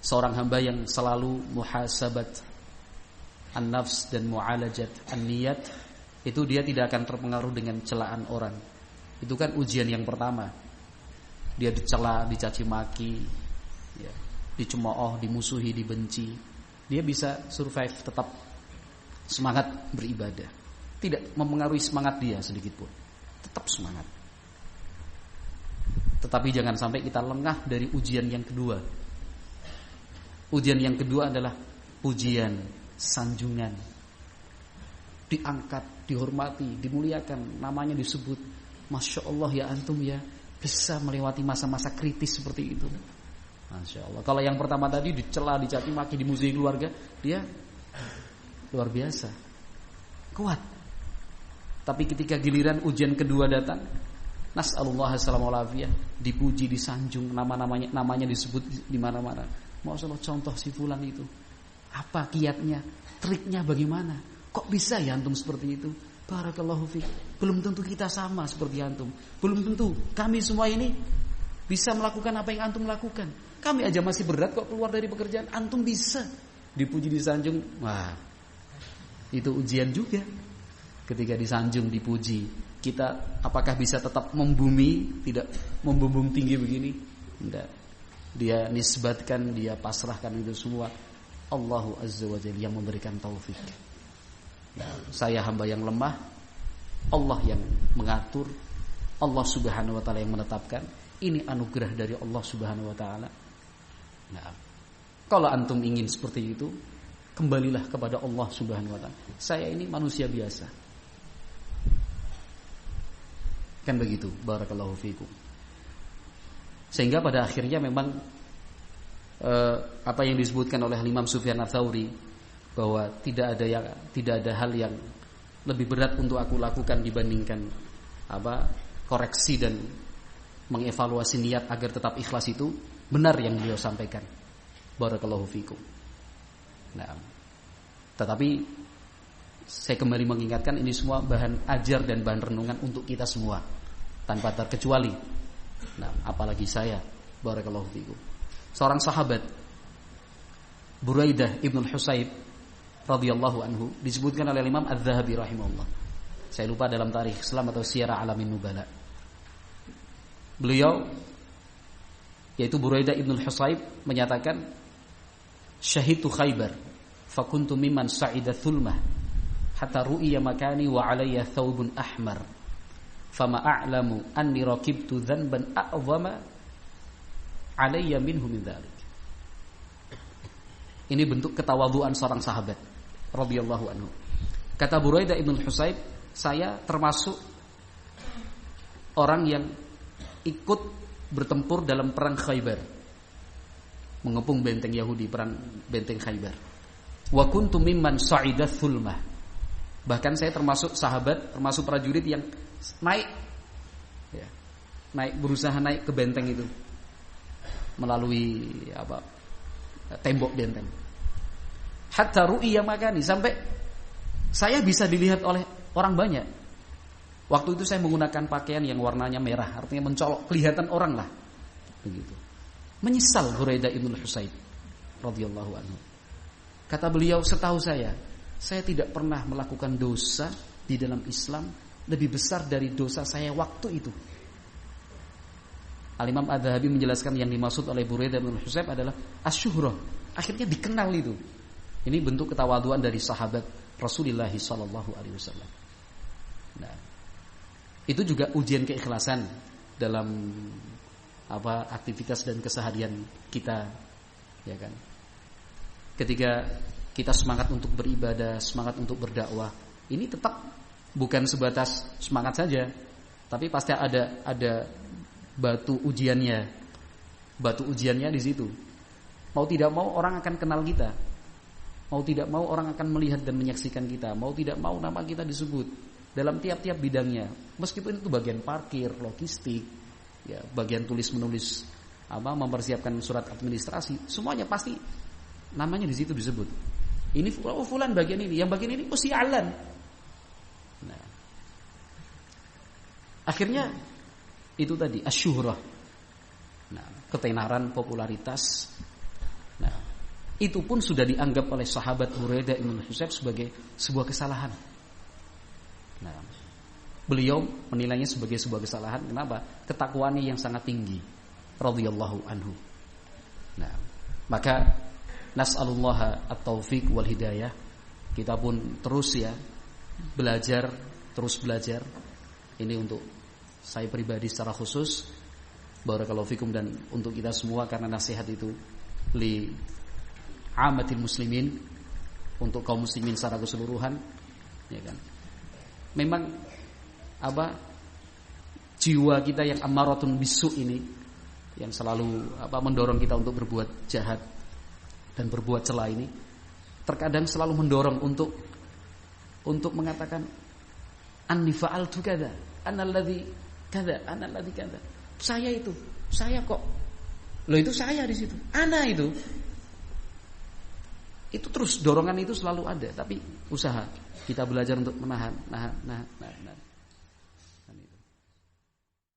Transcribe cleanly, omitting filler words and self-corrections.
seorang hamba yang selalu muhasabat an-nafs dan mu'alajat an-niyat, itu dia tidak akan terpengaruh dengan celaan orang. Itu kan ujian yang pertama. Dia dicela, dicaci maki, ya, dicemooh, dimusuhi, dibenci. Dia bisa survive, tetap semangat beribadah. Tidak mempengaruhi semangat dia sedikit pun. Tetap semangat. Tetapi jangan sampai kita lengah dari ujian yang kedua. Ujian yang kedua adalah pujian, sanjungan. Diangkat, dihormati, dimuliakan, namanya disebut. Masya Allah ya antum ya, bisa melewati masa-masa kritis seperti itu. Masya Allah. Kalau yang pertama tadi dicela, dicaci maki, dimusuhi keluarga, dia luar biasa, kuat. Tapi ketika giliran ujian kedua datang, nas'alullah as-salamulafiyah, dipuji, disanjung, namanya disebut di mana-mana. Maksudnya contoh si fulan itu, apa kiatnya, triknya bagaimana? Kok bisa ya antum seperti itu? Barakallahu fiik. Belum tentu kita sama seperti antum. Belum tentu kami semua ini bisa melakukan apa yang antum lakukan. Kami aja masih berat kok keluar dari pekerjaan, antum bisa. Dipuji, disanjung, wah, itu ujian juga. Ketika disanjung, dipuji, kita apakah bisa tetap membumi, tidak membumbung tinggi begini? Tidak. Dia nisbatkan, dia pasrahkan itu semua Allahu Azza wa Jalla yang memberikan taufik. Nah, saya hamba yang lemah, Allah yang mengatur, Allah Subhanahu wa taala yang menetapkan. Ini anugerah dari Allah Subhanahu wa taala. Nah, kalau antum ingin seperti itu, kembalilah kepada Allah Subhanahu wa taala. Saya ini manusia biasa. Kan begitu, barakallahu fiikum. Sehingga pada akhirnya memang apa yang disebutkan oleh Imam Sufyan Ats-Tsauri, bahwa tidak ada hal yang lebih berat untuk aku lakukan dibandingkan koreksi dan mengevaluasi niat agar tetap ikhlas, itu benar yang beliau sampaikan. Barakallahu fiikum. Nah, tetapi saya kembali mengingatkan, ini semua bahan ajar dan bahan renungan untuk kita semua tanpa terkecuali. Nah, apalagi saya, barakallahu fiikum. Seorang sahabat, Buraidah Ibnul Husayb radhiyallahu anhu, disebutkan oleh Imam Adz-Dzahabi rahimahullah. Saya lupa dalam tarikh Islam atau Syiar Alamin Nubala. Beliau, yaitu Buraidah Ibnul Husayb, menyatakan, "Syahidtu Khaybar, fakuntu mimman sa'ida thulmah, hatta ru'iya makani wa 'alayya thawbun ahmar, fama a'lamu anni rakibtu dhanban a'zama 'alayya minhu min dzalik." Ini bentuk ketawadhuan seorang sahabat radhiyallahu anhu. Kata Buraidah Ibnul Husayb, saya termasuk orang yang ikut bertempur dalam perang Khaybar, mengepung benteng Yahudi, perang benteng Khaybar. Wa kuntu mimman sa'ida thulmah. Bahkan saya termasuk sahabat, termasuk prajurit yang naik, berusaha naik ke benteng itu melalui tembok benteng. Hatta ru'iya makani, sampai saya bisa dilihat oleh orang banyak. Waktu itu saya menggunakan pakaian yang warnanya merah, artinya mencolok, kelihatan orang lah. Begitu. Menyesal Buraidah Ibnul Husayb radhiyallahu anhu. Kata beliau, setahu saya tidak pernah melakukan dosa di dalam Islam lebih besar dari dosa saya waktu itu. Al-Imam Adz-Dzahabi menjelaskan yang dimaksud oleh Buraidah Ibnul Husayb adalah asyuhrah. Akhirnya dikenal itu. Ini bentuk ketawaduan dari sahabat Rasulullah sallallahu alaihi wasallam. Nah, itu juga ujian keikhlasan dalam aktivitas dan keseharian kita, ya kan? Ketika kita semangat untuk beribadah, semangat untuk berdakwah, ini tetap bukan sebatas semangat saja, tapi pasti ada batu ujiannya. Batu ujiannya di situ. Mau tidak mau orang akan kenal kita. Mau tidak mau orang akan melihat dan menyaksikan kita. Mau tidak mau nama kita disebut dalam tiap-tiap bidangnya. Meskipun itu bagian parkir, logistik, ya, bagian tulis-menulis, mempersiapkan surat administrasi, semuanya pasti namanya di situ disebut. Ini fulan bagian ini, yang bagian ini sialan. Nah, akhirnya itu tadi asyuhrah. Nah, ketenaran, popularitas. Nah, Itu pun sudah dianggap oleh sahabat Buraidah bin Husayb sebagai sebuah kesalahan. Nah, beliau menilainya sebagai sebuah kesalahan. Kenapa? Ketakwaannya yang sangat tinggi, radhiyallahu anhu. Nah, maka nas'alullaha at-taufiq wal hidayah. Kita pun terus ya terus belajar. Ini untuk saya pribadi secara khusus, barakallahu fikum, dan untuk kita semua, karena nasihat itu li amatil muslimin, untuk kaum muslimin secara keseluruhan, ya kan. Memang jiwa kita yang ammaratun bisu ini, yang selalu mendorong kita untuk berbuat jahat dan berbuat cela ini, terkadang selalu mendorong untuk mengatakan anni fa'altu kada, analladzi kada, analladzi kada. Saya kok. Loh, itu saya di situ. Ana itu. Itu terus dorongan itu selalu ada, tapi usaha kita belajar untuk menahan.